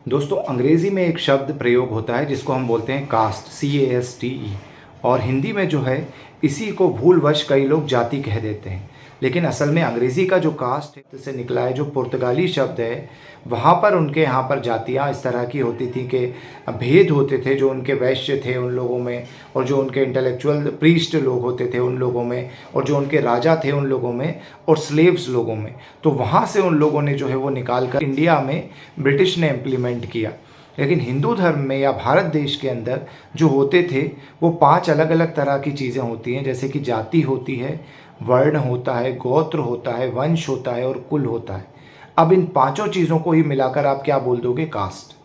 दोस्तों अंग्रेज़ी में एक शब्द प्रयोग होता है जिसको हम बोलते हैं कास्ट, CASTE। और हिंदी में जो है इसी को भूलवश कई लोग जाति कह देते हैं। लेकिन असल में अंग्रेज़ी का जो कास्ट है से निकला है, जो पुर्तगाली शब्द है, वहाँ पर उनके यहाँ पर जातियाँ इस तरह की होती थी कि भेद होते थे। जो उनके वैश्य थे उन लोगों में, और जो उनके इंटेलेक्चुअल प्रीस्ट लोग होते थे उन लोगों में, और जो उनके राजा थे उन लोगों में, और स्लेव्स लोगों में। तो वहाँ से उन लोगों ने जो है वो निकाल कर इंडिया में ब्रिटिश ने इम्प्लीमेंट किया। लेकिन हिंदू धर्म में या भारत देश के अंदर जो होते थे वो 5 अलग अलग तरह की चीज़ें होती हैं, जैसे कि जाति होती है, वर्ण होता है, गोत्र होता है, वंश होता है और कुल होता है। अब इन पांचों चीज़ों को ही मिलाकर आप क्या बोल दोगे? कास्ट।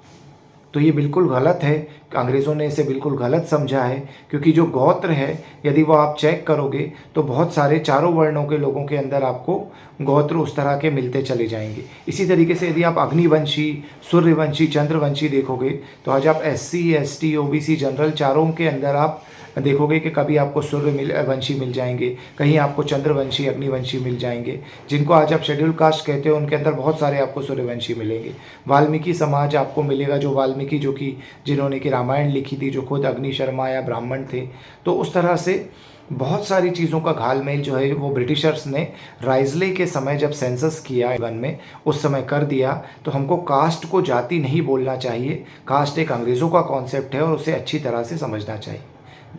तो ये बिल्कुल गलत है। अंग्रेज़ों ने इसे बिल्कुल गलत समझा है, क्योंकि जो गोत्र है यदि वो आप चेक करोगे तो बहुत सारे चारों वर्णों के लोगों के अंदर आपको गोत्र उस तरह के मिलते चले जाएंगे। इसी तरीके से यदि आप अग्निवंशी, सूर्यवंशी, चंद्रवंशी देखोगे तो आज आप SC, ST, OBC, जनरल चारों के अंदर आप देखोगे कि कभी आपको सूर्यवंशी मिल जाएंगे, कहीं आपको चंद्रवंशी, अग्निवंशी मिल जाएंगे। जिनको आज आप शेड्यूल कास्ट कहते हो उनके अंदर बहुत सारे आपको सूर्यवंशी मिलेंगे। वाल्मीकि समाज आपको मिलेगा, जो वाल्मीकि जो कि जिन्होंने कि रामायण लिखी थी, जो खुद अग्नि शर्मा या ब्राह्मण थे। तो उस तरह से बहुत सारी चीज़ों का घालमेल जो है वो ब्रिटिशर्स ने राइजले के समय जब सेंसस किया वन में, उस समय कर दिया। तो हमको कास्ट को जाति नहीं बोलना चाहिए। कास्ट एक अंग्रेज़ों का कॉन्सेप्ट है और उसे अच्छी तरह से समझना चाहिए।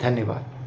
धन्यवाद।